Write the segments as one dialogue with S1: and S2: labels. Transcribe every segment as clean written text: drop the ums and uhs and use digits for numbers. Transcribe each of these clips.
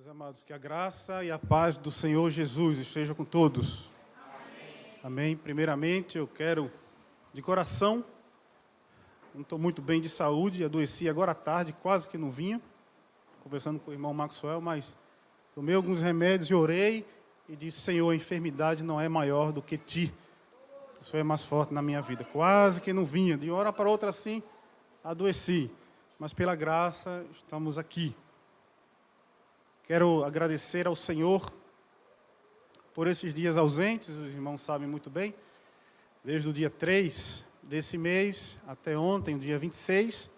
S1: Meus amados, que a graça e a paz do Senhor Jesus esteja com todos. Amém. Amém. Primeiramente, eu quero, de coração, não estou muito bem de saúde, adoeci agora à tarde, quase que não vinha, conversando com o irmão Maxwell, mas tomei alguns remédios e orei e disse: Senhor, a enfermidade não é maior do que ti. O Senhor é mais forte na minha vida. Quase que não vinha, de uma hora para outra assim, adoeci. Mas pela graça estamos aqui. Quero agradecer ao Senhor por esses dias ausentes, os irmãos sabem muito bem, desde o dia 3 desse mês até ontem, o dia 26,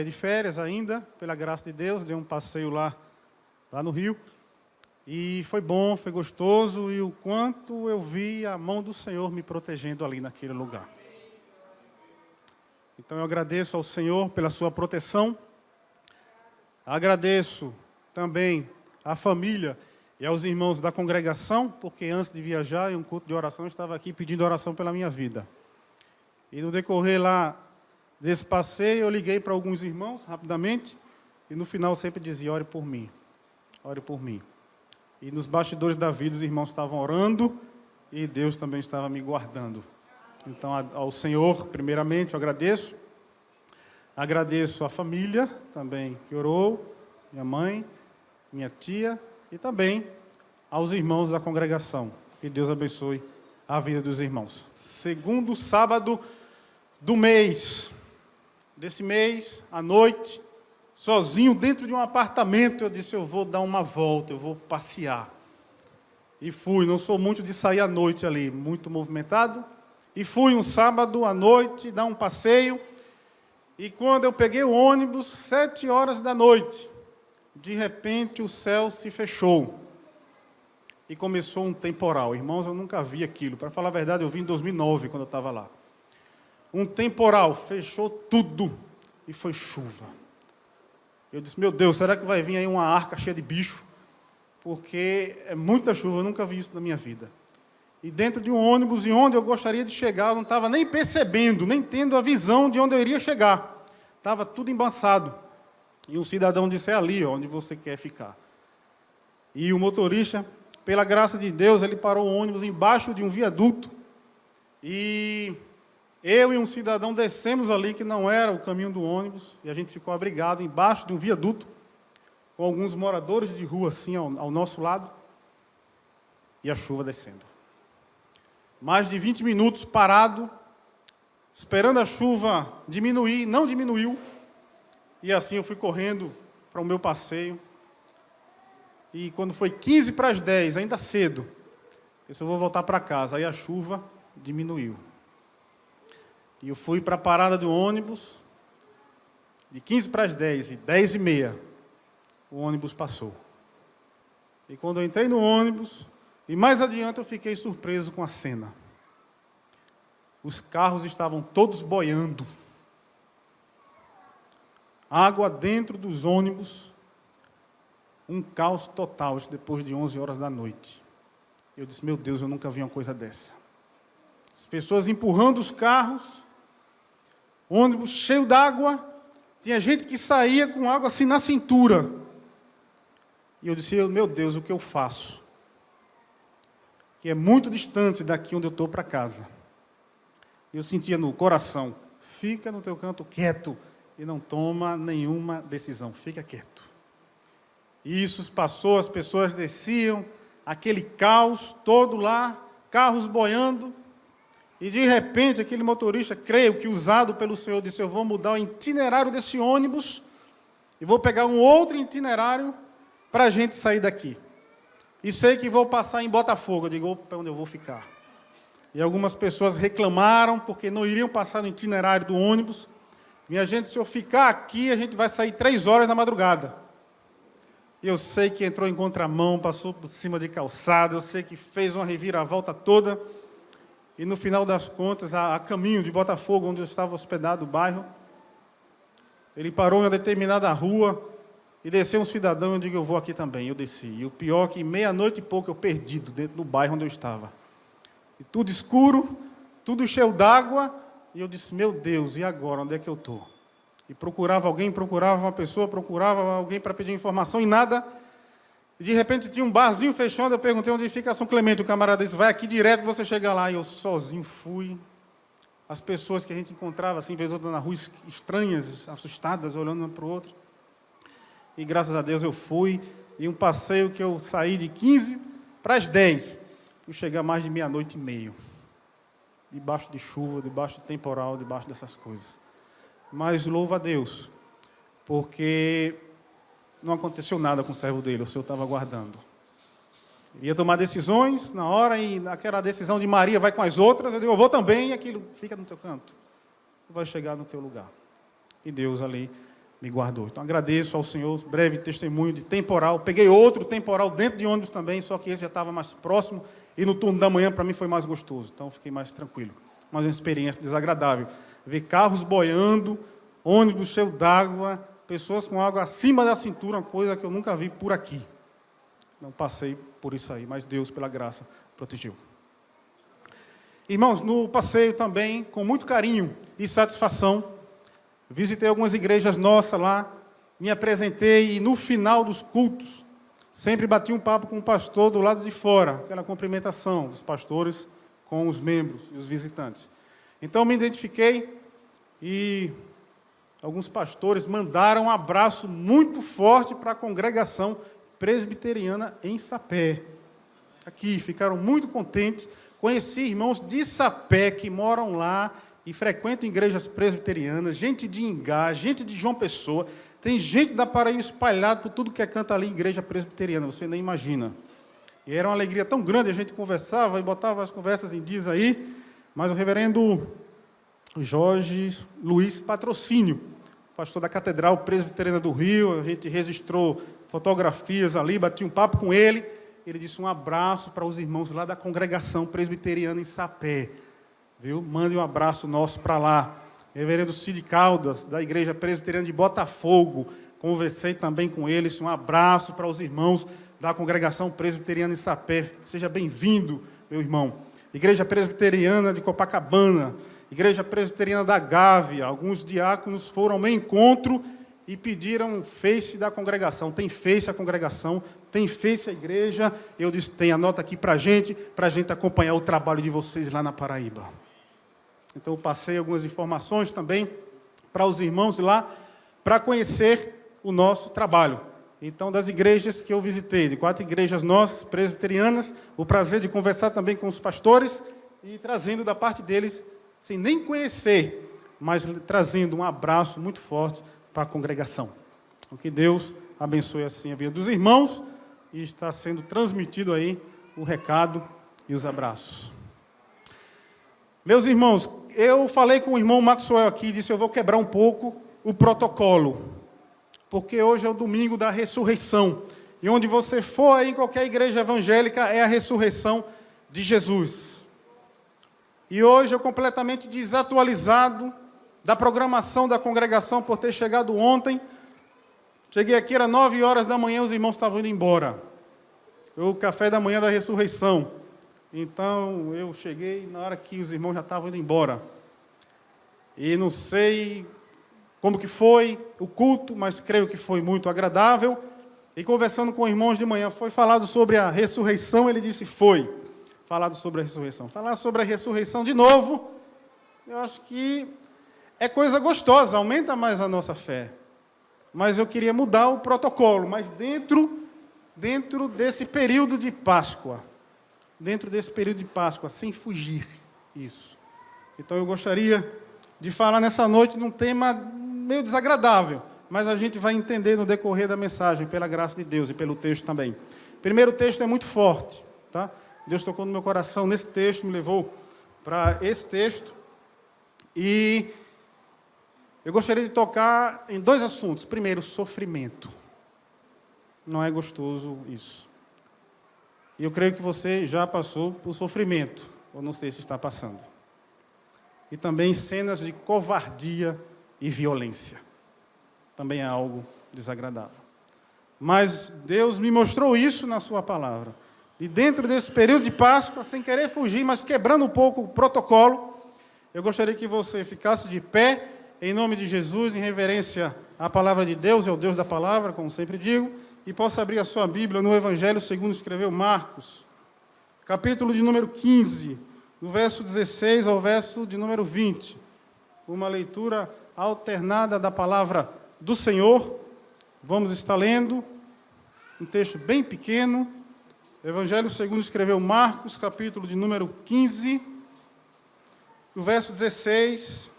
S1: de férias ainda, pela graça de Deus, dei um passeio lá no Rio, e foi bom, foi gostoso, e o quanto eu vi a mão do Senhor me protegendo ali naquele lugar. Então eu agradeço ao Senhor pela sua proteção, agradeço também à família e aos irmãos da congregação, porque antes de viajar, em um culto de oração, eu estava aqui pedindo oração pela minha vida. E no decorrer lá desse passeio, eu liguei para alguns irmãos, rapidamente, e no final sempre dizia: ore por mim, ore por mim. E nos bastidores da vida, os irmãos estavam orando, e Deus também estava me guardando. Então, ao Senhor, primeiramente, eu agradeço. Agradeço à família também que orou, minha mãe, minha tia, e também aos irmãos da congregação. Que Deus abençoe a vida dos irmãos. Segundo sábado do mês, desse mês, à noite, sozinho dentro de um apartamento, eu disse: eu vou dar uma volta, eu vou passear. E fui, não sou muito de sair à noite ali, muito movimentado. E fui um sábado à noite, dar um passeio. E quando eu peguei o ônibus, 7 horas da noite, de repente o céu se fechou. E começou um temporal. Irmãos, eu nunca vi aquilo. Para falar a verdade, eu vi em 2009, quando eu estava lá. Um temporal, fechou tudo. E foi chuva. Eu disse: meu Deus, será que vai vir aí uma arca cheia de bicho? Porque é muita chuva, eu nunca vi isso na minha vida. E dentro de um ônibus, e onde eu gostaria de chegar, eu não estava nem percebendo, nem tendo a visão de onde eu iria chegar. Estava tudo embaçado. E um cidadão disse: é ali onde você quer ficar. E o motorista, pela graça de Deus, ele parou o ônibus embaixo de um viaduto. E eu e um cidadão descemos ali, que não era o caminho do ônibus, e a gente ficou abrigado embaixo de um viaduto, com alguns moradores de rua assim ao nosso lado, e a chuva descendo. Mais de 20 minutos parado, esperando a chuva diminuir, não diminuiu. E assim eu fui correndo para o meu passeio. E quando foi 15 para as 10, ainda cedo, eu disse: eu vou voltar para casa. Aí a chuva diminuiu. E eu fui para a parada do ônibus, de 15 para as 10, e 10 e meia, o ônibus passou. E quando eu entrei no ônibus, e mais adiante eu fiquei surpreso com a cena. Os carros estavam todos boiando. Água dentro dos ônibus. Um caos total, isso depois de 11 horas da noite. Eu disse: meu Deus, eu nunca vi uma coisa dessa. As pessoas empurrando os carros, ônibus cheio d'água, tinha gente que saía com água assim na cintura. E eu disse: meu Deus, o que eu faço? Que é muito distante daqui onde eu estou para casa. Eu sentia no coração: fica no teu canto quieto e não toma nenhuma decisão, fica quieto. E isso passou, as pessoas desciam, aquele caos todo lá, carros boiando, e de repente aquele motorista, creio que usado pelo Senhor, disse: eu vou mudar o itinerário desse ônibus, e vou pegar um outro itinerário para a gente sair daqui. E sei que vou passar em Botafogo. Eu digo: para onde eu vou ficar? E algumas pessoas reclamaram, porque não iriam passar no itinerário do ônibus. Minha gente, se eu ficar aqui, a gente vai sair 3 horas da madrugada. E eu sei que entrou em contramão, passou por cima de calçada, eu sei que fez uma reviravolta toda. E no final das contas, a caminho de Botafogo, onde eu estava hospedado, o bairro, ele parou em uma determinada rua e desceu um cidadão. Eu digo: eu vou aqui também. Eu desci. E o pior é que meia-noite e pouco eu perdido dentro do bairro onde eu estava. E tudo escuro, tudo cheio d'água. E eu disse: meu Deus, e agora? Onde é que eu estou? E procurava alguém, procurava uma pessoa, procurava alguém para pedir informação e nada. E de repente tinha um barzinho fechando, eu perguntei onde fica São Clemente. O camarada disse, vai aqui direto que você chega lá. E eu sozinho fui. As pessoas que a gente encontrava, assim, vez ou outra na rua, estranhas, assustadas, olhando uma para o outro. E graças a Deus eu fui. E um passeio que eu saí de 15 para as 10. Fui chegar mais de 00:30. Debaixo de chuva, debaixo de temporal, debaixo dessas coisas. Mas louvo a Deus, porque não aconteceu nada com o servo dele, o Senhor estava aguardando. Ele ia tomar decisões na hora, e naquela decisão de Maria vai com as outras, eu digo, eu vou também, e aquilo fica no teu canto. Vai chegar no teu lugar. E Deus ali me guardou. Então agradeço ao Senhor, breve testemunho de temporal. Peguei outro temporal dentro de ônibus também, só que esse já estava mais próximo, e no turno da manhã para mim foi mais gostoso, então fiquei mais tranquilo. Mas uma experiência desagradável. Ver carros boiando, ônibus cheio d'água, pessoas com água acima da cintura, uma coisa que eu nunca vi por aqui. Não passei por isso aí, mas Deus, pela graça, protegeu. Irmãos, no passeio também, com muito carinho e satisfação, visitei algumas igrejas nossas lá, me apresentei e no final dos cultos, sempre bati um papo com o pastor do lado de fora, aquela cumprimentação dos pastores com os membros e os visitantes. Então, me identifiquei e alguns pastores mandaram um abraço muito forte para a congregação presbiteriana em Sapé. Aqui, ficaram muito contentes. Conheci irmãos de Sapé que moram lá e frequentam igrejas presbiterianas, gente de Ingá, gente de João Pessoa. Tem gente da Paraíba espalhada por tudo que é canto ali em igreja presbiteriana, você nem imagina. E era uma alegria tão grande, a gente conversava e botava as conversas em dias aí, mas o reverendo Jorge Luiz Patrocínio, pastor da Catedral Presbiteriana do Rio, a gente registrou fotografias ali, bati um papo com ele, ele disse um abraço para os irmãos lá da congregação presbiteriana em Sapé, viu? Mande um abraço nosso para lá. Reverendo Cid Caldas, da Igreja Presbiteriana de Botafogo, conversei também com eles, um abraço para os irmãos da congregação presbiteriana em Sapé, seja bem-vindo, meu irmão. Igreja Presbiteriana de Copacabana, Igreja Presbiteriana da Gávea, alguns diáconos foram ao meu encontro e pediram face da congregação. Tem face a congregação, tem face a igreja. Eu disse, tem, anota aqui para a gente acompanhar o trabalho de vocês lá na Paraíba. Então, eu passei algumas informações também para os irmãos lá, para conhecer o nosso trabalho. Então, das igrejas que eu visitei, de 4 igrejas nossas, presbiterianas, o prazer de conversar também com os pastores e trazendo da parte deles, sem nem conhecer, mas trazendo um abraço muito forte para a congregação. Então, que Deus abençoe assim a vida dos irmãos e está sendo transmitido aí o recado e os abraços. Meus irmãos, eu falei com o irmão Maxwell aqui e disse, eu vou quebrar um pouco o protocolo, porque hoje é o domingo da ressurreição, e onde você for aí em qualquer igreja evangélica é a ressurreição de Jesus. E hoje eu completamente desatualizado da programação da congregação por ter chegado ontem. Cheguei aqui, era 9h da manhã, os irmãos estavam indo embora. O café da manhã da ressurreição. Então, eu cheguei na hora que os irmãos já estavam indo embora. E não sei como que foi o culto, mas creio que foi muito agradável. E conversando com irmãos de manhã, foi falado sobre a ressurreição, ele disse, foi falado sobre a ressurreição. Falar sobre a ressurreição de novo, eu acho que é coisa gostosa, aumenta mais a nossa fé. Mas eu queria mudar o protocolo, mas dentro desse período de Páscoa. Dentro desse período de Páscoa, sem fugir isso. Então eu gostaria de falar nessa noite num tema meio desagradável, mas a gente vai entender no decorrer da mensagem, pela graça de Deus e pelo texto também. O primeiro texto é muito forte, tá? Deus tocou no meu coração nesse texto, me levou para esse texto, e eu gostaria de tocar em 2 assuntos. Primeiro, sofrimento. Não é gostoso isso. E eu creio que você já passou por sofrimento, ou não sei se está passando. E também cenas de covardia e violência. Também é algo desagradável. Mas Deus me mostrou isso na sua palavra. E dentro desse período de Páscoa, sem querer fugir, mas quebrando um pouco o protocolo, eu gostaria que você ficasse de pé em nome de Jesus, em reverência à palavra de Deus e ao Deus da palavra, como sempre digo, e possa abrir a sua Bíblia no Evangelho segundo escreveu Marcos, capítulo de número 15, do verso 16 ao verso de número 20. Uma leitura alternada da palavra do Senhor. Vamos estar lendo um texto bem pequeno, Evangelho segundo escreveu Marcos, capítulo de número 15, do verso 16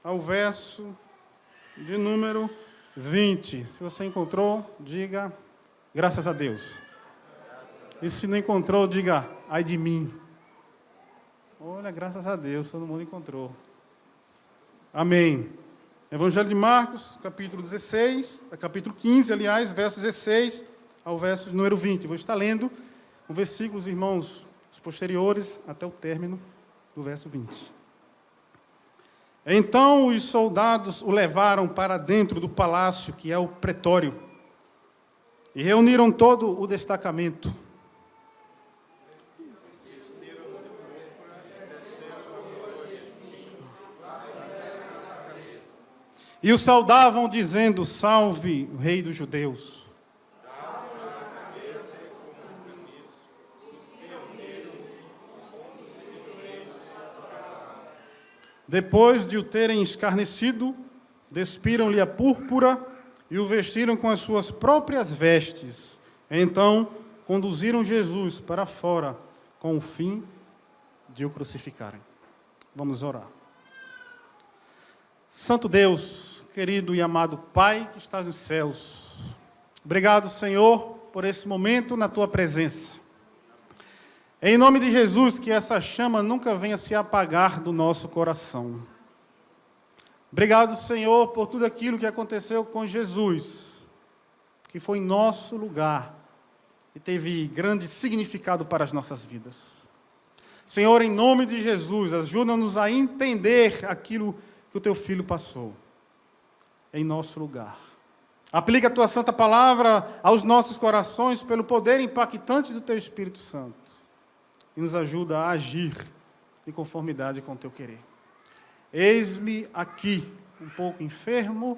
S1: ao verso de número 20. Se você encontrou, diga graças a Deus. E se não encontrou, diga ai de mim. Olha, graças a Deus, todo mundo encontrou. Amém. Evangelho de Marcos, capítulo 15, aliás, verso 16 ao verso de número 20. Vou estar lendo o versículo, os irmãos, os posteriores, até o término do verso 20. Então os soldados o levaram para dentro do palácio, que é o pretório, e reuniram todo o destacamento. E o saudavam, dizendo: salve, o rei dos judeus. Depois de o terem escarnecido, despiram-lhe a púrpura e o vestiram com as suas próprias vestes. Então, conduziram Jesus para fora, com o fim de o crucificarem. Vamos orar. Santo Deus, querido e amado Pai que estás nos céus, obrigado, Senhor, por esse momento na Tua presença. Em nome de Jesus, que essa chama nunca venha se apagar do nosso coração. Obrigado, Senhor, por tudo aquilo que aconteceu com Jesus, que foi em nosso lugar e teve grande significado para as nossas vidas. Senhor, em nome de Jesus, ajuda-nos a entender aquilo que o Teu Filho passou em nosso lugar. Aplica a Tua santa palavra aos nossos corações pelo poder impactante do Teu Espírito Santo. E nos ajuda a agir em conformidade com o Teu querer. Eis-me aqui, um pouco enfermo,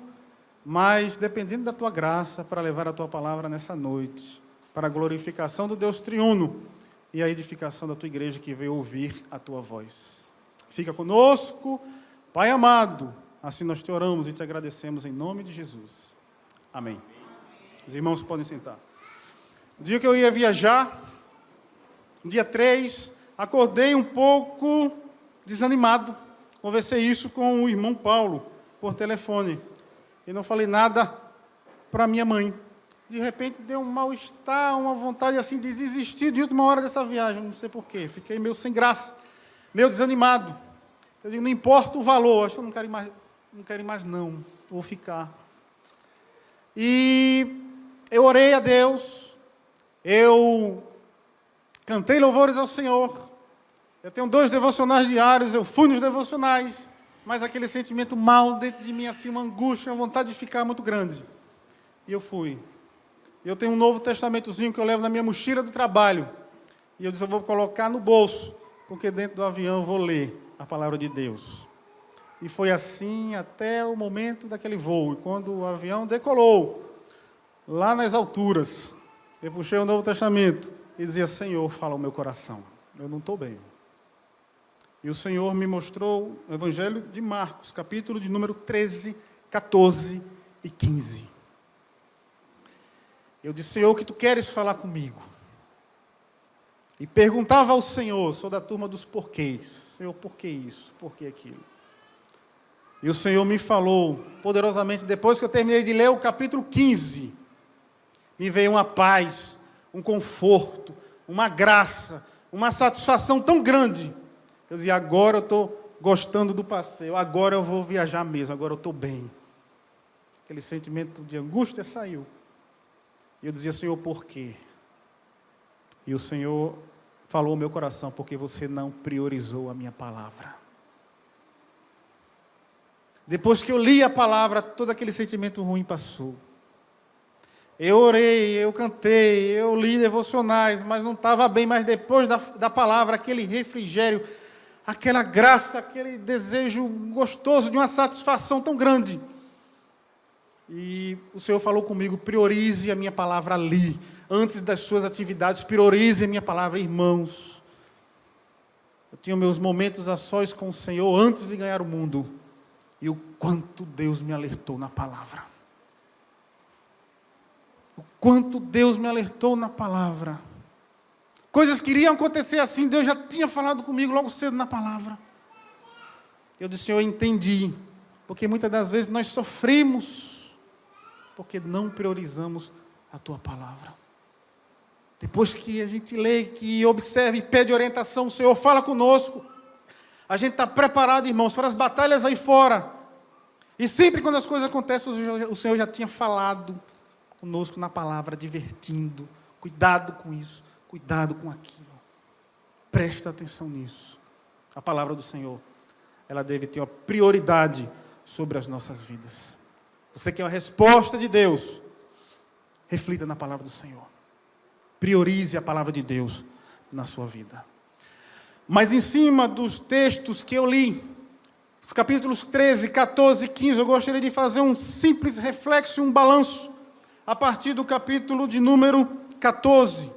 S1: mas dependendo da Tua graça para levar a Tua palavra nessa noite, para a glorificação do Deus triuno e a edificação da Tua igreja que veio ouvir a Tua voz. Fica conosco, Pai amado, assim nós Te oramos e Te agradecemos em nome de Jesus. Amém. Os irmãos podem sentar. No dia que eu ia viajar, no dia 3, acordei um pouco desanimado. Conversei isso com o irmão Paulo, por telefone. E não falei nada para minha mãe. De repente, deu um mal-estar, uma vontade assim de desistir de última hora dessa viagem. Não sei porquê. Fiquei meio sem graça, meio desanimado. Eu digo, não importa o valor. Acho que eu não quero ir mais não. Vou ficar. E eu orei a Deus. Eu cantei louvores ao Senhor. Eu tenho 2 devocionais diários, eu fui nos devocionais, mas aquele sentimento mal dentro de mim, assim, uma angústia, uma vontade de ficar muito grande. E eu fui. Eu tenho um Novo Testamentozinho que eu levo na minha mochila do trabalho. E eu disse, eu vou colocar no bolso, porque dentro do avião eu vou ler a palavra de Deus. E foi assim até o momento daquele voo. E quando o avião decolou, lá nas alturas, eu puxei o Novo Testamento e dizia, Senhor, fala o meu coração. Eu não estou bem. E o Senhor me mostrou o Evangelho de Marcos, capítulo de número 13, 14 e 15. Eu disse, Senhor, o que Tu queres falar comigo? E perguntava ao Senhor, sou da turma dos porquês. Senhor, por que isso? Por que aquilo? E o Senhor me falou poderosamente, depois que eu terminei de ler o capítulo 15, me veio uma paz, um conforto, uma graça, uma satisfação tão grande. Eu dizia, agora eu estou gostando do passeio, agora eu vou viajar mesmo, agora eu estou bem. Aquele sentimento de angústia saiu. E eu dizia, Senhor, por quê? E o Senhor falou ao meu coração, porque você não priorizou a minha palavra. Depois que eu li a palavra, todo aquele sentimento ruim passou. Eu orei, eu cantei, eu li devocionais, mas não estava bem. Mas depois da palavra, aquele refrigério, aquela graça, aquele desejo gostoso de uma satisfação tão grande. E o Senhor falou comigo: priorize a minha palavra ali, antes das suas atividades, priorize a minha palavra, irmãos. Eu tinha meus momentos a sós com o Senhor antes de ganhar o mundo, e o quanto Deus me alertou na palavra. O quanto Deus me alertou na palavra. Coisas que iriam acontecer assim, Deus já tinha falado comigo logo cedo na palavra. Eu disse: Senhor, eu entendi, porque muitas das vezes nós sofremos, porque não priorizamos a Tua palavra. Depois que a gente lê, que observa e pede orientação, o Senhor fala conosco. A gente está preparado, irmãos, para as batalhas aí fora. E sempre quando as coisas acontecem, o Senhor já tinha falado conosco na palavra, advertindo: cuidado com isso, cuidado com aquilo. Presta atenção nisso. A palavra do Senhor, ela deve ter uma prioridade sobre as nossas vidas. Você quer uma resposta de Deus? Reflita na palavra do Senhor. Priorize a palavra de Deus na sua vida. Mas em cima dos textos que eu li, os capítulos 13, 14 e 15, eu gostaria de fazer um simples reflexo, um balanço, a partir do capítulo de número 14.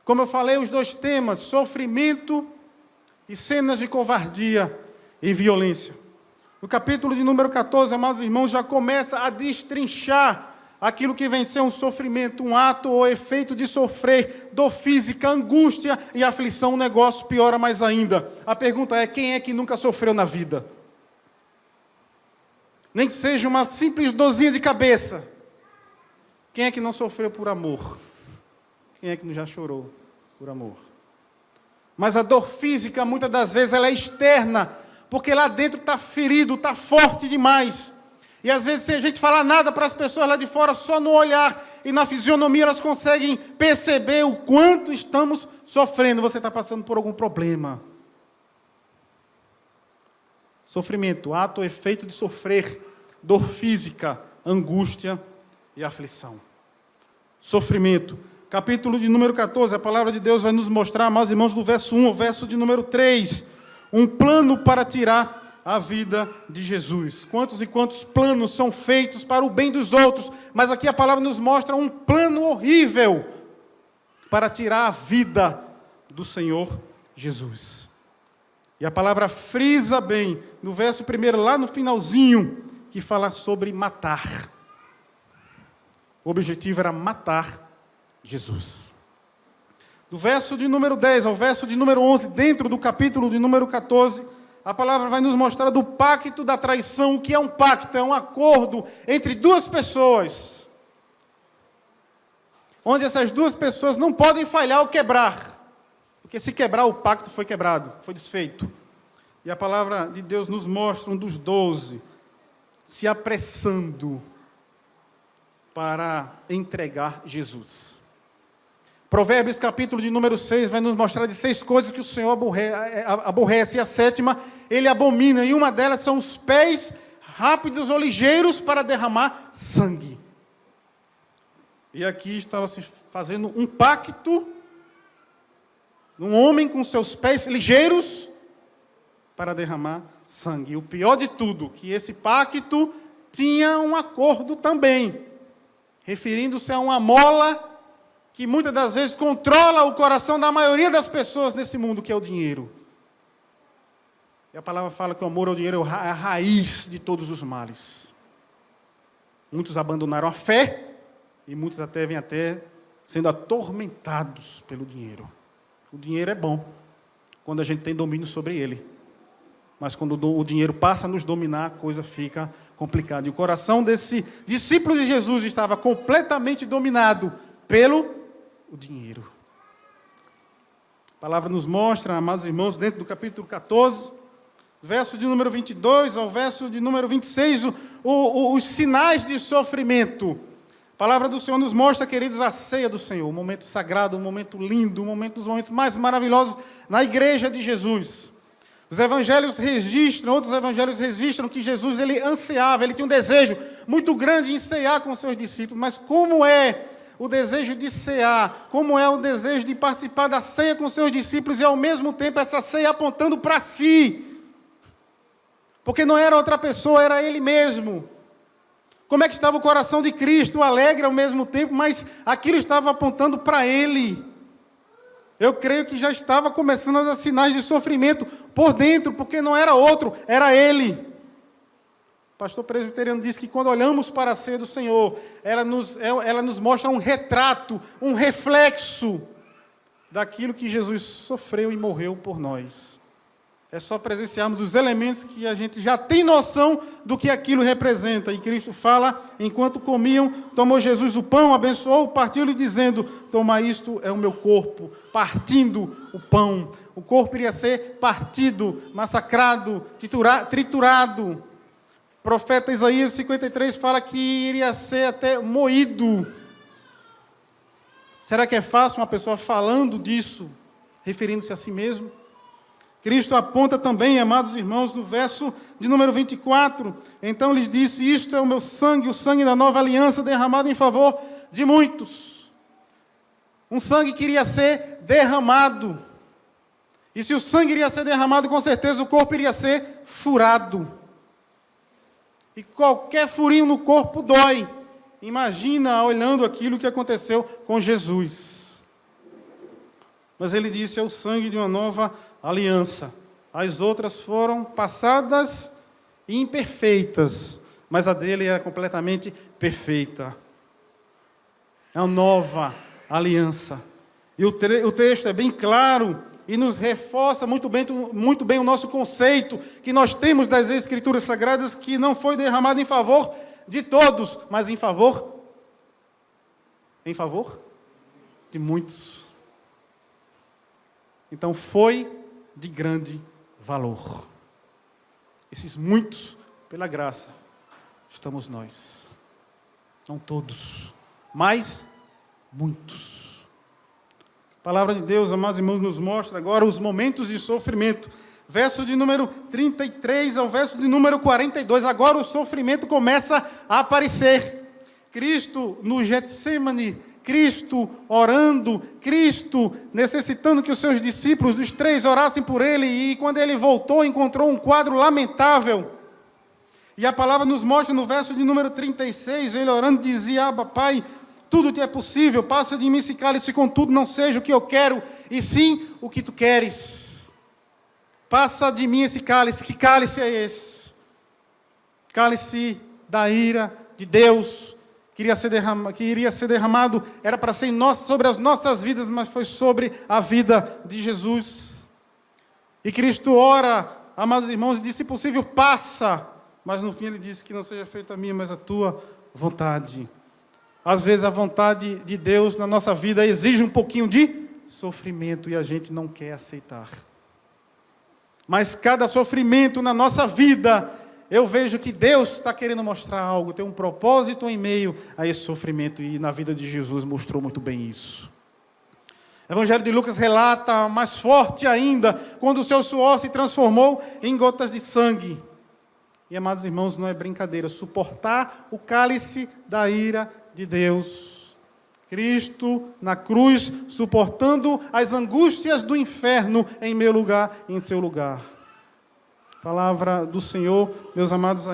S1: Como eu falei, os dois temas: sofrimento e cenas de covardia e violência. No capítulo de número 14, amados irmãos, já começa a destrinchar aquilo que vem ser um sofrimento, um ato ou efeito de sofrer, dor física, angústia e aflição. O negócio piora mais ainda. A pergunta é: quem é que nunca sofreu na vida? Nem que seja uma simples dorzinha de cabeça. Quem é que não sofreu por amor? Quem é que já chorou por amor? Mas a dor física, muitas das vezes, ela é externa, porque lá dentro está ferido, está forte demais. E às vezes, sem a gente falar nada para as pessoas lá de fora, só no olhar e na fisionomia, elas conseguem perceber o quanto estamos sofrendo. Você está passando por algum problema. Sofrimento, ato ou efeito de sofrer, dor física, angústia e aflição. Sofrimento. Capítulo de número 14, a palavra de Deus vai nos mostrar, amados irmãos, do verso 1 ao verso de número 3, um plano para tirar a vida de Jesus. Quantos e quantos planos são feitos para o bem dos outros, mas aqui a palavra nos mostra um plano horrível para tirar a vida do Senhor Jesus. E a palavra frisa bem, no verso 1, lá no finalzinho, que fala sobre matar. O objetivo era matar Jesus. Do verso de número 10 ao verso de número 11, dentro do capítulo de número 14, a palavra vai nos mostrar do pacto da traição. O que é um pacto? É um acordo entre duas pessoas, onde essas duas pessoas não podem falhar ou quebrar, porque se quebrar, o pacto foi quebrado, foi desfeito. E a palavra de Deus nos mostra um dos 12 se apressando para entregar Jesus. Provérbios, capítulo de número 6, vai nos mostrar de 6 coisas que o Senhor aborrece, e a 7ª, Ele abomina, e uma delas são os pés rápidos ou ligeiros para derramar sangue. E aqui estava se fazendo um pacto, um homem com seus pés ligeiros para derramar sangue. E o pior de tudo, que esse pacto tinha um acordo também, referindo-se a uma mola que muitas das vezes controla o coração da maioria das pessoas nesse mundo, que é o dinheiro. E a palavra fala que o amor ao dinheiro é a raiz de todos os males. Muitos abandonaram a fé, e muitos vêm até sendo atormentados pelo dinheiro. O dinheiro é bom, quando a gente tem domínio sobre ele. Mas quando o dinheiro passa a nos dominar, a coisa fica complicada. E o coração desse discípulo de Jesus estava completamente dominado pelo dinheiro. A palavra nos mostra, amados irmãos, dentro do capítulo 14, verso de número 22 ao verso de número 26, os sinais de sofrimento. A palavra do Senhor nos mostra, queridos, a ceia do Senhor, um momento sagrado, um momento lindo, um momento dos momentos mais maravilhosos na igreja de Jesus. Os evangelhos registram, outros evangelhos registram que Jesus, ele ansiava, ele tinha um desejo muito grande em ceiar com os seus discípulos, mas como é o desejo de cear, como é o desejo de participar da ceia com seus discípulos e, ao mesmo tempo, essa ceia apontando para si. Porque não era outra pessoa, era Ele mesmo. Como é que estava o coração de Cristo, alegre ao mesmo tempo, mas aquilo estava apontando para Ele. Eu creio que já estava começando a dar sinais de sofrimento por dentro, porque não era outro, era Ele. O pastor presbiteriano disse que quando olhamos para a ceia do Senhor, ela nos mostra um retrato, um reflexo daquilo que Jesus sofreu e morreu por nós. É só presenciarmos os elementos que a gente já tem noção do que aquilo representa. E Cristo fala, enquanto comiam, tomou Jesus o pão, abençoou, partiu-lhe dizendo, toma isto, é o meu corpo, partindo o pão. O corpo iria ser partido, massacrado, triturado. O profeta Isaías 53 fala que iria ser até moído. Será que é fácil uma pessoa falando disso, referindo-se a si mesmo? Cristo aponta também, amados irmãos, no verso de número 24, então lhes disse, isto é o meu sangue, o sangue da nova aliança derramado em favor de muitos. Um sangue que iria ser derramado. E se o sangue iria ser derramado, com certeza o corpo iria ser furado. E qualquer furinho no corpo dói. Imagina olhando aquilo que aconteceu com Jesus. Mas ele disse, é o sangue de uma nova aliança. As outras foram passadas e imperfeitas, mas a dele era completamente perfeita. É uma nova aliança. E o texto é bem claro e nos reforça muito bem o nosso conceito que nós temos das Escrituras Sagradas, que não foi derramado em favor de todos, mas em favor de muitos. Então foi de grande valor. Esses muitos, pela graça, estamos nós. Não todos, mas muitos. A palavra de Deus, amados irmãos, nos mostra agora os momentos de sofrimento. Verso de número 33 ao verso de número 42. Agora o sofrimento começa a aparecer. Cristo no Getsemane, Cristo orando, Cristo necessitando que os seus discípulos dos 3 orassem por ele, e quando ele voltou, encontrou um quadro lamentável. E a palavra nos mostra no verso de número 36, ele orando dizia, Abba, Pai, tudo te é possível, passa de mim esse cálice, contudo não seja o que eu quero, e sim o que tu queres. Passa de mim esse cálice. Que cálice é esse? Cálice da ira de Deus, que iria ser derramado, era para ser sobre as nossas vidas, mas foi sobre a vida de Jesus. E Cristo ora, amados irmãos, e disse, se possível, passa. Mas no fim ele disse que não seja feita a minha, mas a tua vontade. Às vezes a vontade de Deus na nossa vida exige um pouquinho de sofrimento e a gente não quer aceitar. Mas cada sofrimento na nossa vida, eu vejo que Deus está querendo mostrar algo, tem um propósito em meio a esse sofrimento, e na vida de Jesus mostrou muito bem isso. O Evangelho de Lucas relata mais forte ainda, quando o seu suor se transformou em gotas de sangue. E, amados irmãos, não é brincadeira, suportar o cálice da ira de Deus. Cristo na cruz, suportando as angústias do inferno em meu lugar e em seu lugar. Palavra do Senhor, meus amados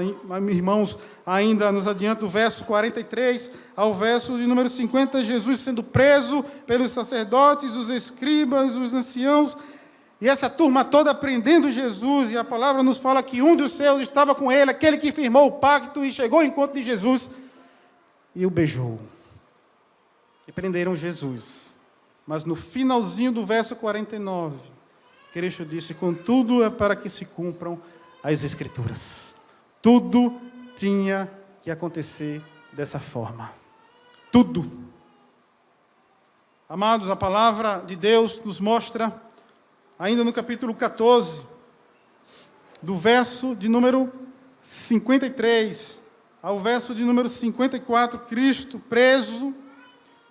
S1: irmãos, ainda nos adianta do verso 43 ao verso de número 50, Jesus sendo preso pelos sacerdotes, os escribas, os anciãos, e essa turma toda prendendo Jesus, e a palavra nos fala que um dos seus estava com ele, aquele que firmou o pacto, e chegou ao encontro de Jesus, e o beijou. E prenderam Jesus. Mas no finalzinho do verso 49, Cristo disse, contudo é para que se cumpram as Escrituras. Tudo tinha que acontecer dessa forma. Tudo. Amados, a palavra de Deus nos mostra, ainda no capítulo 14, do verso de número 53 ao verso de número 54, Cristo preso,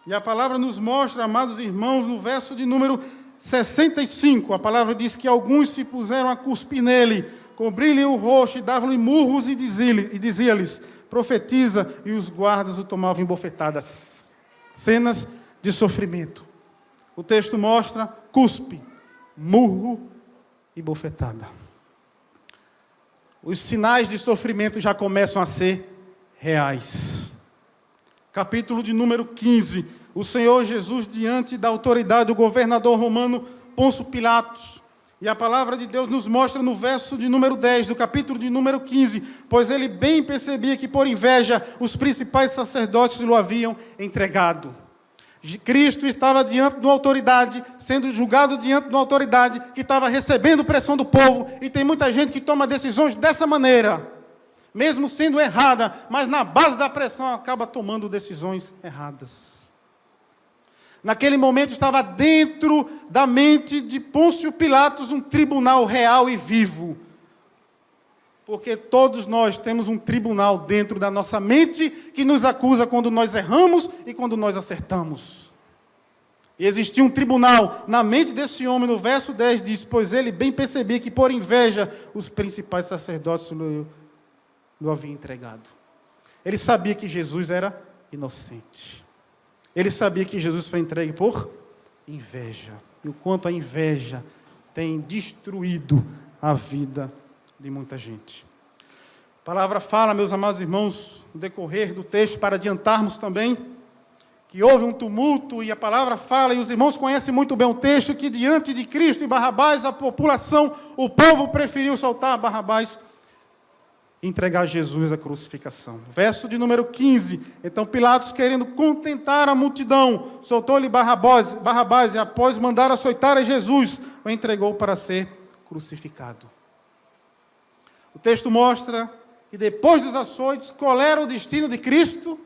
S1: e a palavra nos mostra, amados irmãos, no verso de número 65, a palavra diz que alguns se puseram a cuspir nele, cobriram-lhe o rosto e davam-lhe murros e dizia-lhes, profetiza, e os guardas o tomavam em bofetadas. cenas de sofrimento. O texto mostra cuspe, murro e bofetada. Os sinais de sofrimento já começam a ser reais. Capítulo de número 15. O Senhor Jesus diante da autoridade do governador romano Pôncio Pilatos. E a palavra de Deus nos mostra no verso de número 10, do capítulo de número 15, pois ele bem percebia que por inveja os principais sacerdotes o haviam entregado. Cristo estava diante de uma autoridade, sendo julgado diante de uma autoridade que estava recebendo pressão do povo, e tem muita gente que toma decisões dessa maneira, mesmo sendo errada, mas na base da pressão acaba tomando decisões erradas. Naquele momento estava dentro da mente de Pôncio Pilatos um tribunal real e vivo. Porque todos nós temos um tribunal dentro da nossa mente que nos acusa quando nós erramos e quando nós acertamos. E existia um tribunal na mente desse homem, no verso 10 diz, pois ele bem percebia que por inveja os principais sacerdotes lhe haviam entregado. Ele sabia que Jesus era inocente. Ele sabia que Jesus foi entregue por inveja. E o quanto a inveja tem destruído a vida de muita gente. A palavra fala, meus amados irmãos, no decorrer do texto, para adiantarmos também, que houve um tumulto, e a palavra fala, e os irmãos conhecem muito bem o texto, que diante de Cristo e Barrabás, a população, o povo preferiu soltar Barrabás, entregar Jesus à crucificação. Verso de número 15. Então Pilatos, querendo contentar a multidão, soltou-lhe Barrabás e após mandar açoitar a Jesus, o entregou para ser crucificado. O texto mostra que depois dos açoites, qual era o destino de Cristo?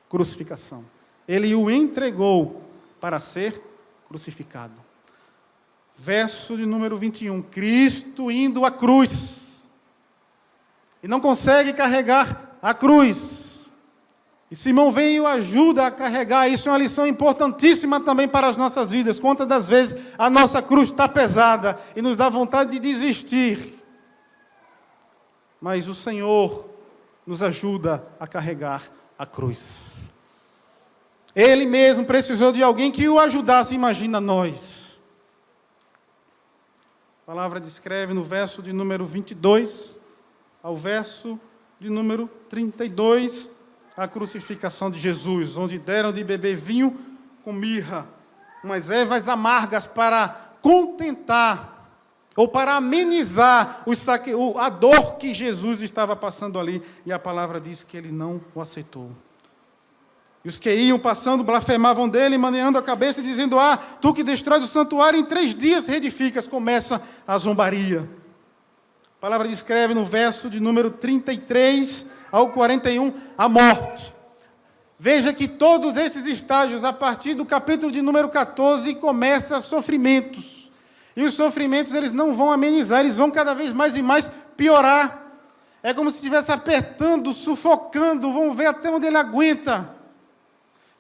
S1: Crucificação. Ele o entregou para ser crucificado. Verso de número 21. Cristo indo à cruz. E não consegue carregar a cruz. E Simão vem e o ajuda a carregar. Isso é uma lição importantíssima também para as nossas vidas. Quantas das vezes a nossa cruz está pesada e nos dá vontade de desistir. Mas o Senhor nos ajuda a carregar a cruz. Ele mesmo precisou de alguém que o ajudasse, imagina nós. A palavra descreve no verso de número 22... ao verso de número 32, a crucificação de Jesus, onde deram de beber vinho com mirra, umas ervas amargas para contentar, ou para amenizar a dor que Jesus estava passando ali, e a palavra diz que ele não o aceitou. E os que iam passando blasfemavam dele, maneando a cabeça e dizendo, tu que destróis o santuário, em 3 dias reedificas. Começa a zombaria. A palavra descreve no verso de número 33 ao 41, a morte. Veja que todos esses estágios, a partir do capítulo de número 14, começam sofrimentos. E os sofrimentos, eles não vão amenizar, eles vão cada vez mais e mais piorar. É como se estivesse apertando, sufocando, vão ver até onde ele aguenta.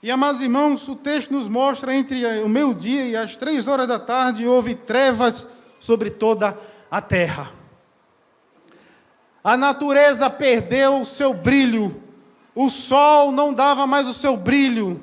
S1: E, amados irmãos, o texto nos mostra, entre o meio-dia e as 3 horas da tarde, houve trevas sobre toda a terra. A natureza perdeu o seu brilho, o sol não dava mais o seu brilho,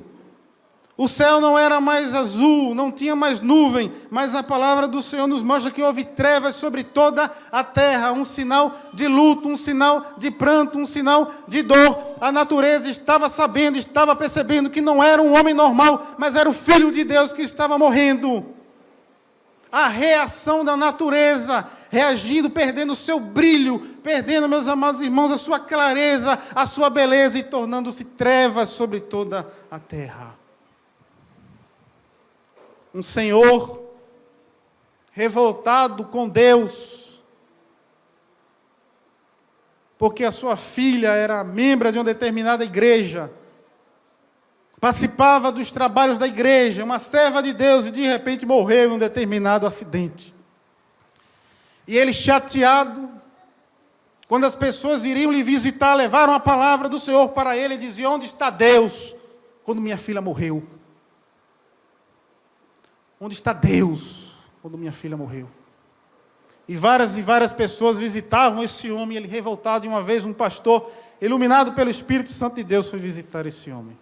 S1: o céu não era mais azul, não tinha mais nuvem, mas a palavra do Senhor nos mostra que houve trevas sobre toda a terra, um sinal de luto, um sinal de pranto, um sinal de dor. A natureza estava sabendo, estava percebendo que não era um homem normal, mas era o Filho de Deus que estava morrendo. A reação da natureza, reagindo, perdendo o seu brilho, perdendo, meus amados irmãos, a sua clareza, a sua beleza e tornando-se trevas sobre toda a terra. Um Senhor revoltado com Deus, porque a sua filha era membro de uma determinada igreja, participava dos trabalhos da igreja, uma serva de Deus, e de repente morreu em um determinado acidente. E ele chateado, quando as pessoas iriam lhe visitar, levaram a palavra do Senhor para ele e diziam, onde está Deus quando minha filha morreu? Onde está Deus quando minha filha morreu? E várias pessoas visitavam esse homem, ele revoltado, e uma vez um pastor, iluminado pelo Espírito Santo de Deus, foi visitar esse homem.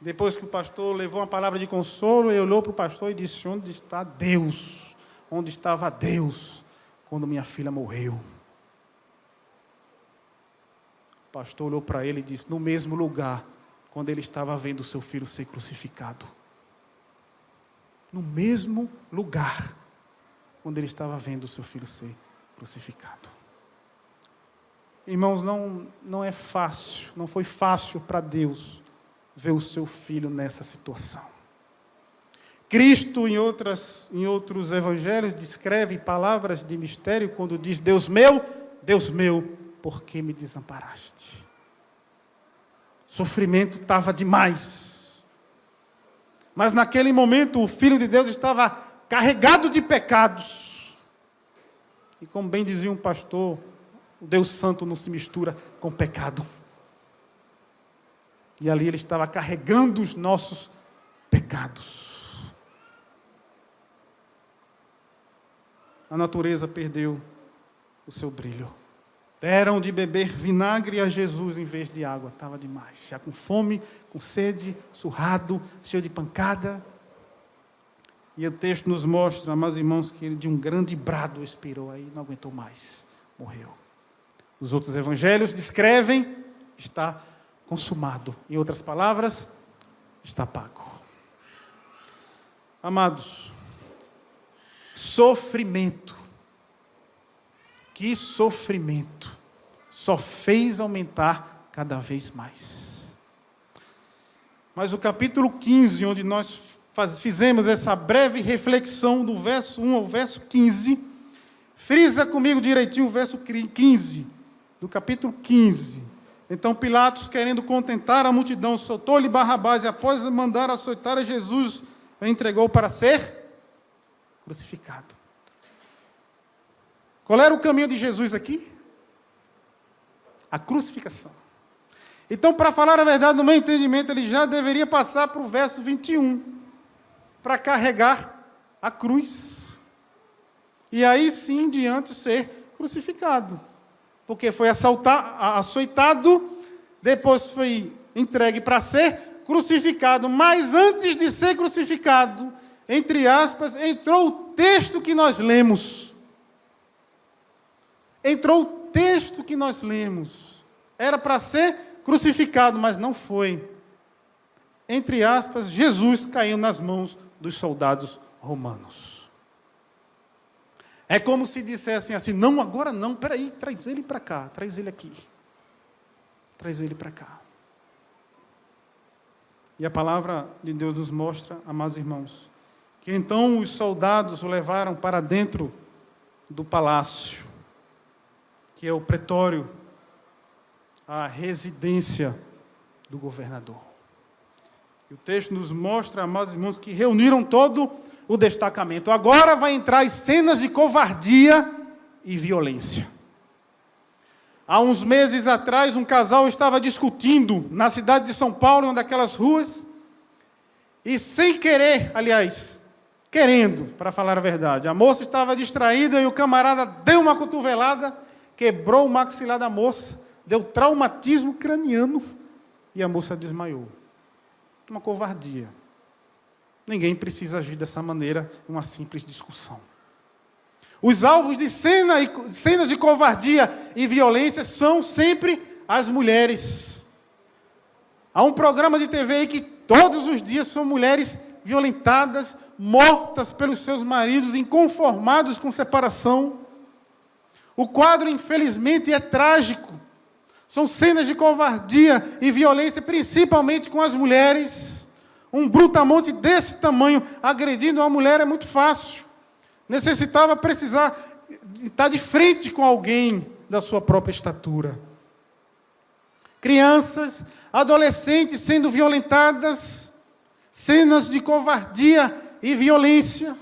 S1: Depois que o pastor levou uma palavra de consolo, ele olhou para o pastor e disse: onde está Deus? Onde estava Deus quando minha filha morreu? O pastor olhou para ele e disse: no mesmo lugar, quando ele estava vendo o seu filho ser crucificado. No mesmo lugar, quando ele estava vendo o seu filho ser crucificado. Irmãos, não é fácil, não foi fácil para Deus ver o seu filho nessa situação. Cristo, em outros evangelhos, descreve palavras de mistério quando diz: Deus meu, por que me desamparaste? O sofrimento estava demais. Mas naquele momento o Filho de Deus estava carregado de pecados. E como bem dizia um pastor, o Deus Santo não se mistura com pecado. E ali ele estava carregando os nossos pecados. A natureza perdeu o seu brilho. Deram de beber vinagre a Jesus em vez de água. Estava demais. Já com fome, com sede, surrado, cheio de pancada. E o texto nos mostra, amados irmãos, que ele de um grande brado expirou. Aí não aguentou mais. Morreu. Os outros evangelhos descrevem: está consumado. Em outras palavras, está pago. Amados, sofrimento. Que sofrimento. Só fez aumentar cada vez mais. Mas o capítulo 15, onde nós fizemos essa breve reflexão do verso 1 ao verso 15, frisa comigo direitinho o verso 15, do capítulo 15. Então Pilatos, querendo contentar a multidão, soltou-lhe Barrabás e, após mandar açoitar a Jesus, o entregou para ser crucificado. Qual era o caminho de Jesus aqui? A crucificação. Então, para falar a verdade, no meu entendimento, ele já deveria passar para o verso 21, para carregar a cruz. E aí sim, em diante, ser crucificado. Porque foi açoitado, depois foi entregue para ser crucificado. Mas antes de ser crucificado, entre aspas, entrou o texto que nós lemos. Entrou o texto que nós lemos. Era para ser crucificado, mas não foi. Entre aspas, Jesus caiu nas mãos dos soldados romanos. É como se dissessem assim: não, agora não, peraí, traz ele para cá, traz ele aqui. Traz ele para cá. E a palavra de Deus nos mostra, amados irmãos, que então os soldados o levaram para dentro do palácio, que é o pretório, a residência do governador. E o texto nos mostra, amados irmãos, que reuniram todo o destacamento. Agora vai entrar as cenas de covardia e violência. Há uns meses atrás, um casal estava discutindo na cidade de São Paulo, em uma daquelas ruas, e sem querer, aliás, querendo, para falar a verdade, a moça estava distraída e o camarada deu uma cotovelada, quebrou o maxilar da moça, deu traumatismo craniano e a moça desmaiou. Uma covardia. Ninguém precisa agir dessa maneira em uma simples discussão. Os alvos de cenas de covardia e violência são sempre as mulheres. Há um programa de TV aí que todos os dias são mulheres violentadas, mortas pelos seus maridos, inconformados com separação. O quadro, infelizmente, é trágico. São cenas de covardia e violência, principalmente com as mulheres. Um brutamonte desse tamanho, agredindo uma mulher é muito fácil. Precisar estar de frente com alguém da sua própria estatura. Crianças, adolescentes sendo violentadas, cenas de covardia e violência.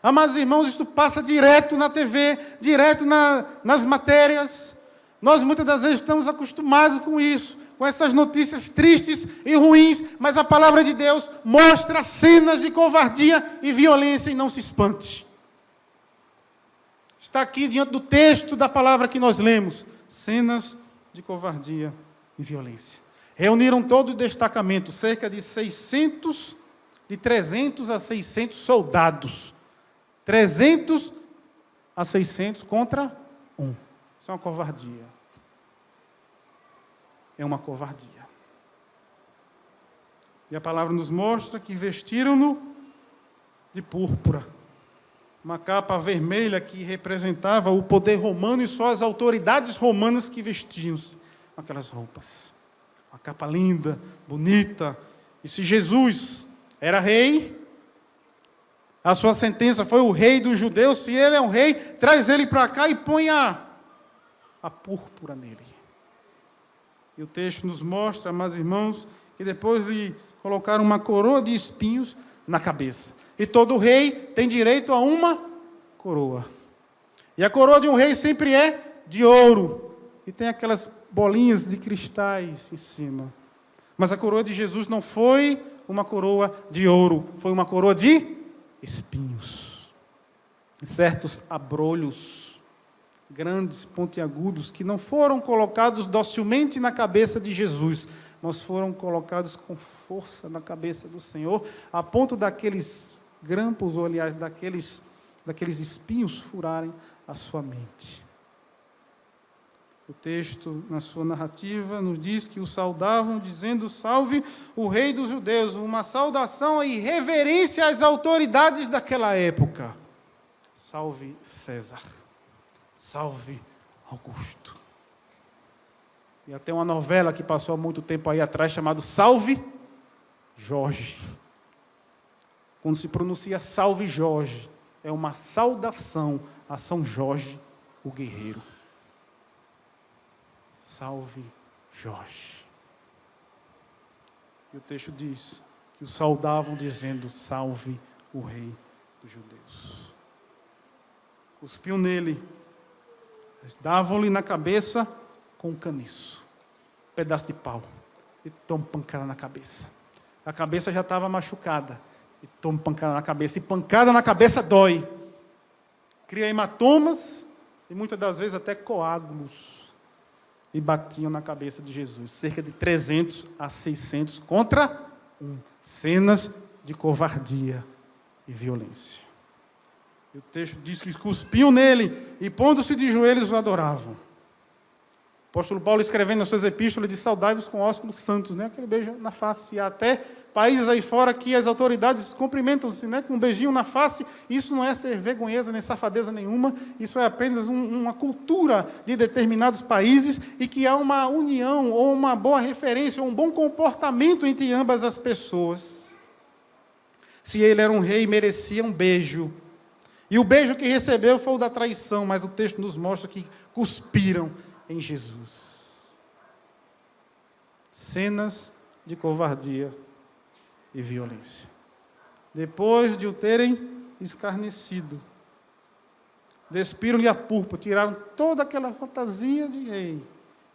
S1: Amados irmãos, isto passa direto na TV, direto nas matérias. Nós muitas das vezes estamos acostumados com isso, com essas notícias tristes e ruins, mas a palavra de Deus mostra cenas de covardia e violência, e não se espante. Está aqui diante do texto da palavra que nós lemos, cenas de covardia e violência. Reuniram todo o destacamento, cerca de 300 a 600 soldados. 300 a 600 contra 1. Isso é uma covardia. É uma covardia. E a palavra nos mostra que vestiram-no de púrpura. Uma capa vermelha que representava o poder romano e só as autoridades romanas que vestiam-se aquelas roupas. Uma capa linda, bonita. E se Jesus era rei, a sua sentença foi o rei dos judeus. Se ele é um rei, traz ele para cá e põe a púrpura nele. E o texto nos mostra, meus irmãos, que depois lhe colocaram uma coroa de espinhos na cabeça. E todo rei tem direito a uma coroa. E a coroa de um rei sempre é de ouro. E tem aquelas bolinhas de cristais em cima. Mas a coroa de Jesus não foi uma coroa de ouro, foi uma coroa de espinhos. Certos abrolhos, grandes, pontiagudos, que não foram colocados docilmente na cabeça de Jesus, mas foram colocados com força na cabeça do Senhor, a ponto daqueles grampos, ou aliás, daqueles espinhos furarem a sua mente. O texto, na sua narrativa, nos diz que o saudavam, dizendo: salve o rei dos judeus, uma saudação e reverência às autoridades daquela época. Salve César, salve Augusto. E até uma novela que passou há muito tempo aí atrás, chamada Salve Jorge. Quando se pronuncia Salve Jorge, é uma saudação a São Jorge, o guerreiro. Salve Jorge. E o texto diz que o saudavam dizendo: salve o rei dos judeus. Cuspiam nele, davam-lhe na cabeça com um caniço, um pedaço de pau, e tomam pancada na cabeça. A cabeça já estava machucada, e tomam pancada na cabeça, e pancada na cabeça dói. Cria hematomas, e muitas das vezes até coágulos. E batiam na cabeça de Jesus, cerca de 300 a 600 contra 1. Cenas de covardia e violência. E o texto diz que cuspiam nele e, pondo-se de joelhos, o adoravam. O apóstolo Paulo, escrevendo nas suas epístolas, diz: saudai-vos com ósculos santos, né? Aquele beijo na face. E há até países aí fora que as autoridades cumprimentam-se, né? Com um beijinho na face. Isso não é ser vergonheza nem safadeza nenhuma, isso é apenas uma cultura de determinados países, e que há uma união, ou uma boa referência, ou um bom comportamento entre ambas as pessoas. Se ele era um rei, merecia um beijo. E o beijo que recebeu foi o da traição, mas o texto nos mostra que cuspiram em Jesus. Cenas de covardia e violência. Depois de o terem escarnecido, despiram-lhe a púrpura, tiraram toda aquela fantasia de rei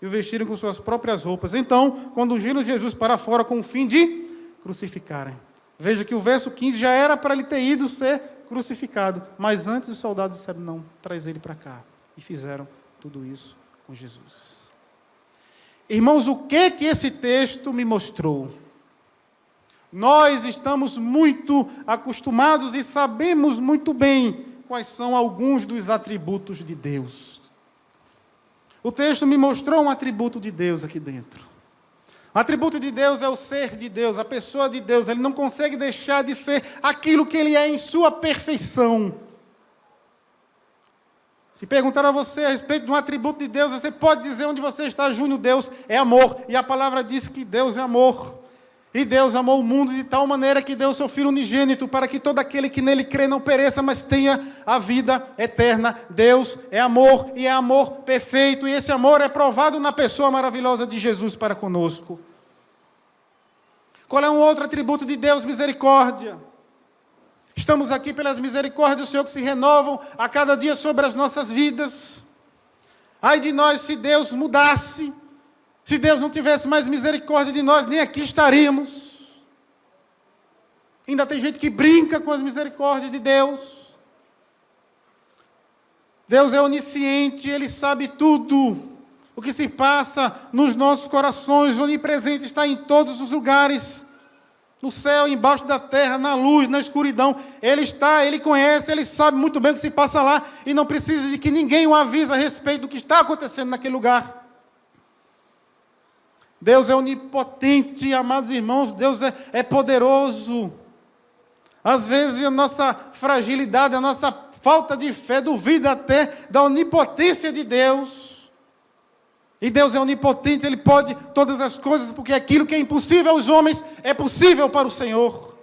S1: e o vestiram com suas próprias roupas. Então, conduziram Jesus para fora com o fim de crucificarem. Veja que o verso 15 já era para ele ter ido ser crucificado, mas antes os soldados disseram: não, traz ele para cá. E fizeram tudo isso com Jesus. Irmãos, o que esse texto me mostrou? Nós estamos muito acostumados e sabemos muito bem quais são alguns dos atributos de Deus. O texto me mostrou um atributo de Deus aqui dentro. O atributo de Deus é o ser de Deus, a pessoa de Deus. Ele não consegue deixar de ser aquilo que ele é em sua perfeição. Se perguntar a você a respeito de um atributo de Deus, você pode dizer onde você está, Júnior: Deus é amor. E a palavra diz que Deus é amor. E Deus amou o mundo de tal maneira que deu o seu Filho unigênito, para que todo aquele que nele crê não pereça, mas tenha a vida eterna. Deus é amor, e é amor perfeito, e esse amor é provado na pessoa maravilhosa de Jesus para conosco. Qual é um outro atributo de Deus? Misericórdia. Estamos aqui pelas misericórdias do Senhor que se renovam a cada dia sobre as nossas vidas. Ai de nós se Deus mudasse, se Deus não tivesse mais misericórdia de nós, nem aqui estaríamos. Ainda tem gente que brinca com as misericórdias de Deus. Deus é onisciente, Ele sabe tudo. O que se passa nos nossos corações, onipresente, está em todos os lugares. No céu, embaixo da terra, na luz, na escuridão. Ele está, Ele conhece, Ele sabe muito bem o que se passa lá. E não precisa de que ninguém o avise a respeito do que está acontecendo naquele lugar. Deus é onipotente, amados irmãos. Deus é poderoso. Às vezes a nossa fragilidade, a nossa falta de fé, duvida até da onipotência de Deus. E Deus é onipotente, Ele pode todas as coisas, porque aquilo que é impossível aos homens é possível para o Senhor.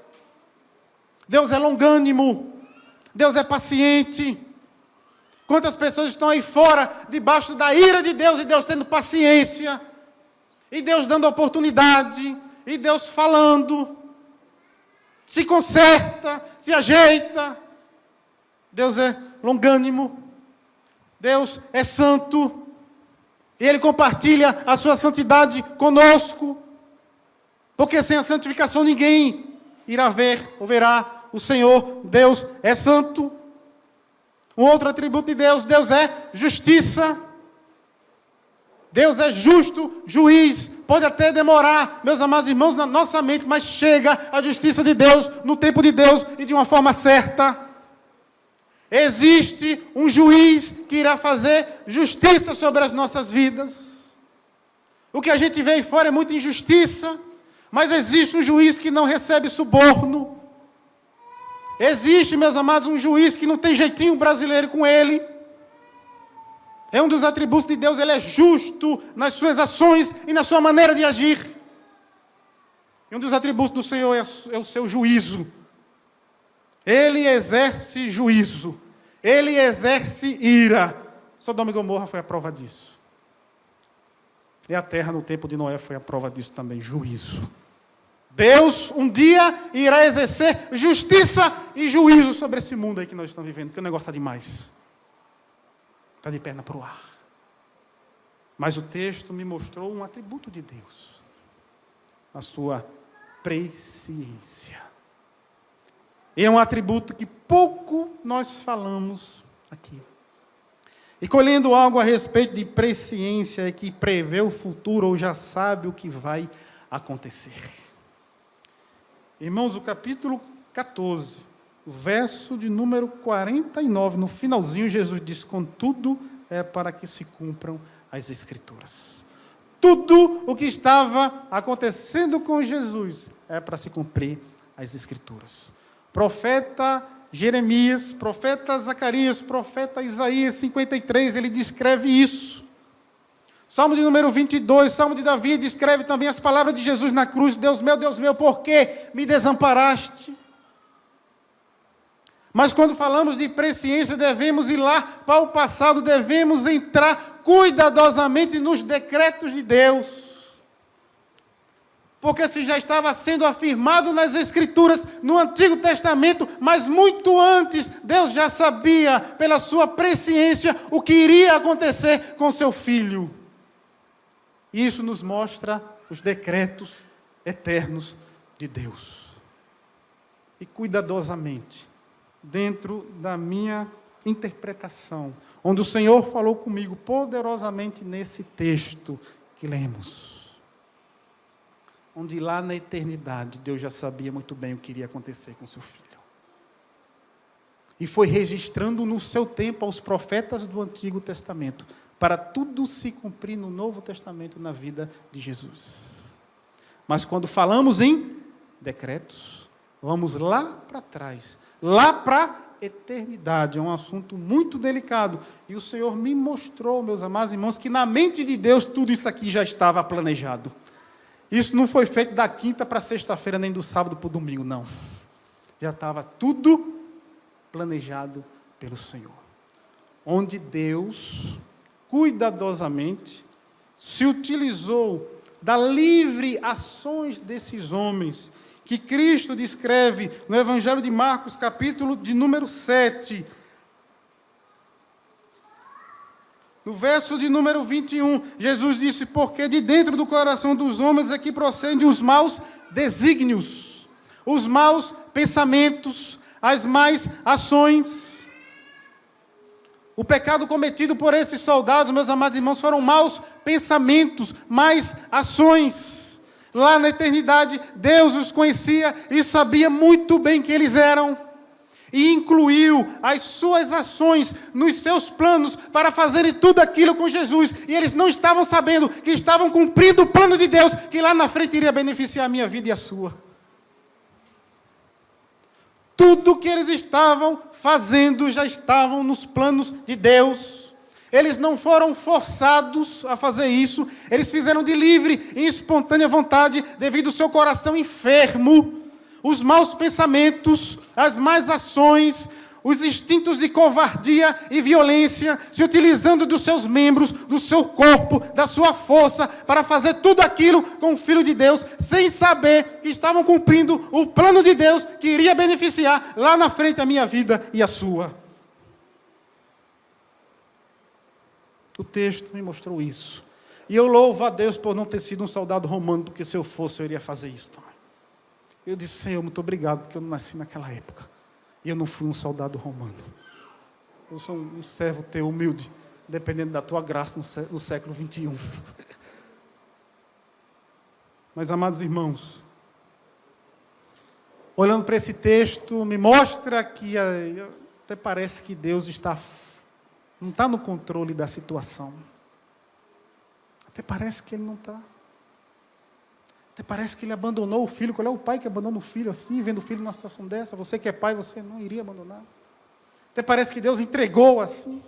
S1: Deus é longânimo, Deus é paciente. Quantas pessoas estão aí fora, debaixo da ira de Deus, e Deus tendo paciência, e Deus dando oportunidade, e Deus falando, se conserta, se ajeita. Deus é longânimo, Deus é santo, e Ele compartilha a sua santidade conosco, porque sem a santificação ninguém irá ver ou verá o Senhor. Deus é santo. Um outro atributo de Deus, Deus é justiça. Deus é justo, juiz. Pode até demorar, meus amados irmãos, na nossa mente, mas chega a justiça de Deus, no tempo de Deus e de uma forma certa. Existe um juiz que irá fazer justiça sobre as nossas vidas. O que a gente vê aí fora é muita injustiça, mas existe um juiz que não recebe suborno. Existe, meus amados, um juiz que não tem jeitinho brasileiro com ele. É um dos atributos de Deus, Ele é justo nas suas ações e na sua maneira de agir. E um dos atributos do Senhor é o seu juízo. Ele exerce juízo. Ele exerce ira. Sodoma e Gomorra foi a prova disso. E a terra no tempo de Noé foi a prova disso também, juízo. Deus um dia irá exercer justiça e juízo sobre esse mundo aí que nós estamos vivendo, porque o negócio está demais. Está de perna para o ar. Mas o texto me mostrou um atributo de Deus. A sua presciência. E é um atributo que pouco nós falamos aqui. E colhendo algo a respeito de presciência, é que prevê o futuro ou já sabe o que vai acontecer. Irmãos, o capítulo 14, o verso de número 49, no finalzinho, Jesus diz: contudo, é para que se cumpram as Escrituras. Tudo o que estava acontecendo com Jesus é para se cumprir as Escrituras. Profeta Jeremias, profeta Zacarias, profeta Isaías 53, ele descreve isso. Salmo de número 22, Salmo de Davi, descreve também as palavras de Jesus na cruz: Deus meu, por que me desamparaste? Mas quando falamos de presciência, devemos ir lá para o passado, devemos entrar cuidadosamente nos decretos de Deus. Porque se já estava sendo afirmado nas Escrituras, no Antigo Testamento, mas muito antes, Deus já sabia, pela sua presciência, o que iria acontecer com seu Filho. Isso nos mostra os decretos eternos de Deus. E cuidadosamente, dentro da minha interpretação, onde o Senhor falou comigo poderosamente nesse texto que lemos. Onde lá na eternidade, Deus já sabia muito bem o que iria acontecer com seu Filho. E foi registrando no seu tempo aos profetas do Antigo Testamento, para tudo se cumprir no Novo Testamento, na vida de Jesus. Mas quando falamos em decretos, vamos lá para trás, lá para a eternidade. É um assunto muito delicado. E o Senhor me mostrou, meus amados irmãos, que na mente de Deus tudo isso aqui já estava planejado. Isso não foi feito da quinta para sexta-feira, nem do sábado para o domingo, não. Já estava tudo planejado pelo Senhor. Onde Deus, cuidadosamente, se utilizou da livre ações desses homens, que Cristo descreve no Evangelho de Marcos, capítulo de número 7, no verso de número 21, Jesus disse: porque de dentro do coração dos homens é que procedem os maus desígnios, os maus pensamentos, as más ações. O pecado cometido por esses soldados, meus amados irmãos, foram maus pensamentos, más ações. Lá na eternidade, Deus os conhecia e sabia muito bem quem eles eram. E incluiu as suas ações nos seus planos para fazerem tudo aquilo com Jesus. E eles não estavam sabendo que estavam cumprindo o plano de Deus, que lá na frente iria beneficiar a minha vida e a sua. Tudo que eles estavam fazendo já estavam nos planos de Deus. Eles não foram forçados a fazer isso. Eles fizeram de livre e espontânea vontade, devido ao seu coração enfermo. Os maus pensamentos, as más ações, os instintos de covardia e violência, se utilizando dos seus membros, do seu corpo, da sua força, para fazer tudo aquilo com o Filho de Deus, sem saber que estavam cumprindo o plano de Deus, que iria beneficiar lá na frente a minha vida e a sua. O texto me mostrou isso. E eu louvo a Deus por não ter sido um soldado romano, porque se eu fosse, eu iria fazer isso também. Eu disse, Senhor, muito obrigado, porque eu não nasci naquela época. E eu não fui um soldado romano. Eu sou um servo teu, humilde, dependendo da tua graça no século 21. Mas, amados irmãos, olhando para esse texto, me mostra que até parece que Deus não está no controle da situação. Até parece que Ele não está. Até parece que Ele abandonou o filho. Qual é o pai que abandona o filho assim, vendo o filho numa situação dessa? Você que é pai, você não iria abandonar. Até parece que Deus entregou assim.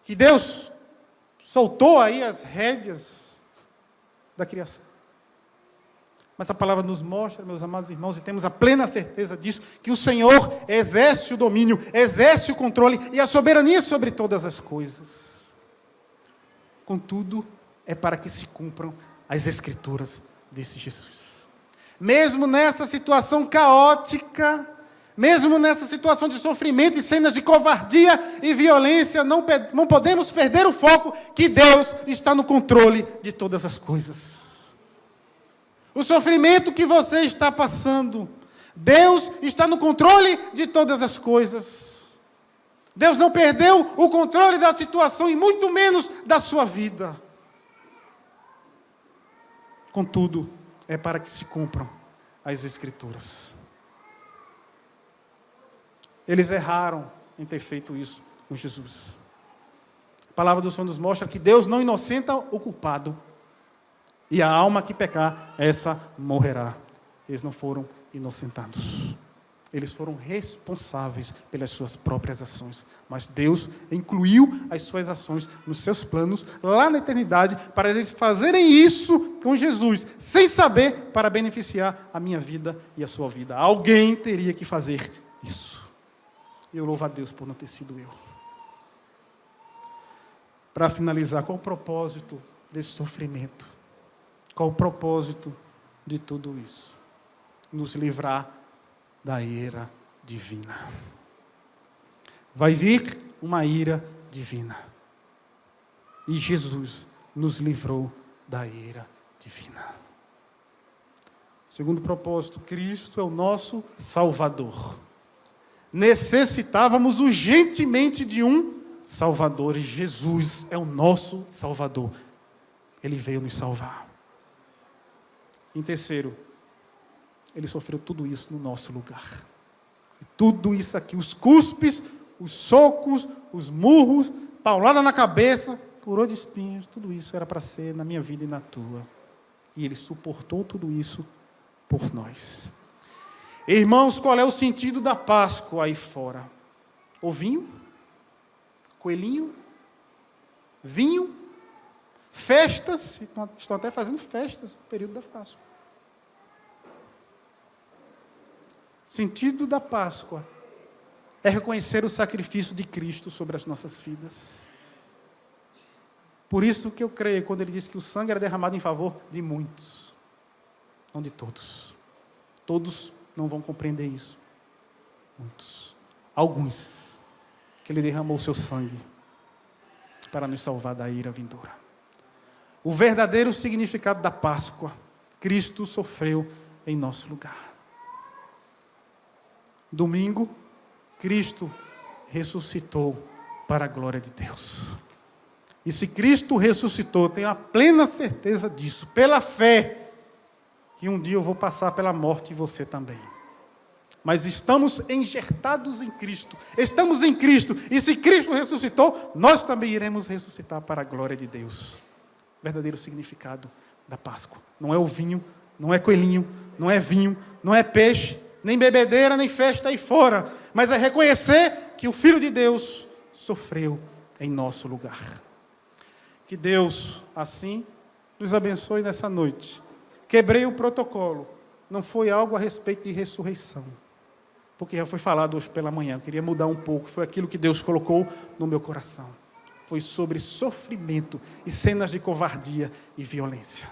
S1: Que Deus soltou aí as rédeas da criação. Mas a palavra nos mostra, meus amados irmãos, e temos a plena certeza disso, que o Senhor exerce o domínio, exerce o controle e a soberania sobre todas as coisas. Contudo, é para que se cumpram as Escrituras, disse Jesus. Mesmo nessa situação caótica, mesmo nessa situação de sofrimento e cenas de covardia e violência, não podemos perder o foco que Deus está no controle de todas as coisas. O sofrimento que você está passando, Deus está no controle de todas as coisas. Deus não perdeu o controle da situação e muito menos da sua vida. Contudo, é para que se cumpram as Escrituras. Eles erraram em ter feito isso com Jesus. A palavra do Senhor nos mostra que Deus não inocenta o culpado. E a alma que pecar, essa morrerá. Eles não foram inocentados. Eles foram responsáveis pelas suas próprias ações. Mas Deus incluiu as suas ações nos seus planos, lá na eternidade, para eles fazerem isso com Jesus, sem saber, para beneficiar a minha vida e a sua vida. Alguém teria que fazer isso. E eu louvo a Deus por não ter sido eu. Para finalizar, qual o propósito desse sofrimento? Qual o propósito de tudo isso? Nos livrar da ira divina. Vai vir uma ira divina. E Jesus nos livrou da ira divina. Segundo propósito, Cristo é o nosso Salvador. Necessitávamos urgentemente de um Salvador, e Jesus é o nosso Salvador. Ele veio nos salvar. Em terceiro, Ele sofreu tudo isso no nosso lugar. E tudo isso aqui, os cuspes, os socos, os murros, paulada na cabeça, coroa de espinhos, tudo isso era para ser na minha vida e na tua. E Ele suportou tudo isso por nós. Irmãos, qual é o sentido da Páscoa aí fora? Ovinho? Coelhinho? Vinho? Festas? Estão até fazendo festas no período da Páscoa. O sentido da Páscoa é reconhecer o sacrifício de Cristo sobre as nossas vidas. Por isso que eu creio quando ele diz que o sangue era derramado em favor de muitos, não de todos. Todos não vão compreender isso. Muitos. Alguns, que ele derramou o seu sangue para nos salvar da ira vindoura. O verdadeiro significado da Páscoa, Cristo sofreu em nosso lugar. Domingo, Cristo ressuscitou para a glória de Deus. E se Cristo ressuscitou, tenho a plena certeza disso, pela fé, que um dia eu vou passar pela morte e você também. Mas estamos enxertados em Cristo, estamos em Cristo, e se Cristo ressuscitou, nós também iremos ressuscitar para a glória de Deus. Verdadeiro significado da Páscoa. Não é o vinho, não é coelhinho, não é vinho, não é peixe, nem bebedeira, nem festa aí fora, mas é reconhecer que o Filho de Deus sofreu em nosso lugar. Que Deus, assim, nos abençoe nessa noite. Quebrei o protocolo. Não foi algo a respeito de ressurreição, porque já foi falado hoje pela manhã. Eu queria mudar um pouco. Foi aquilo que Deus colocou no meu coração. Foi sobre sofrimento e cenas de covardia e violência.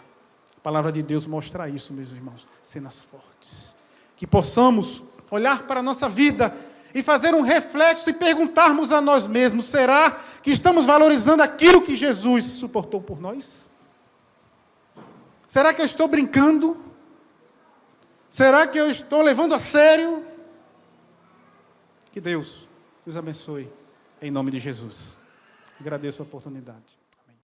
S1: A palavra de Deus mostra isso, meus irmãos. Cenas fortes. Que possamos olhar para a nossa vida e fazer um reflexo e perguntarmos a nós mesmos: será que estamos valorizando aquilo que Jesus suportou por nós? Será que eu estou brincando? Será que eu estou levando a sério? Que Deus nos abençoe, em nome de Jesus. Agradeço a oportunidade.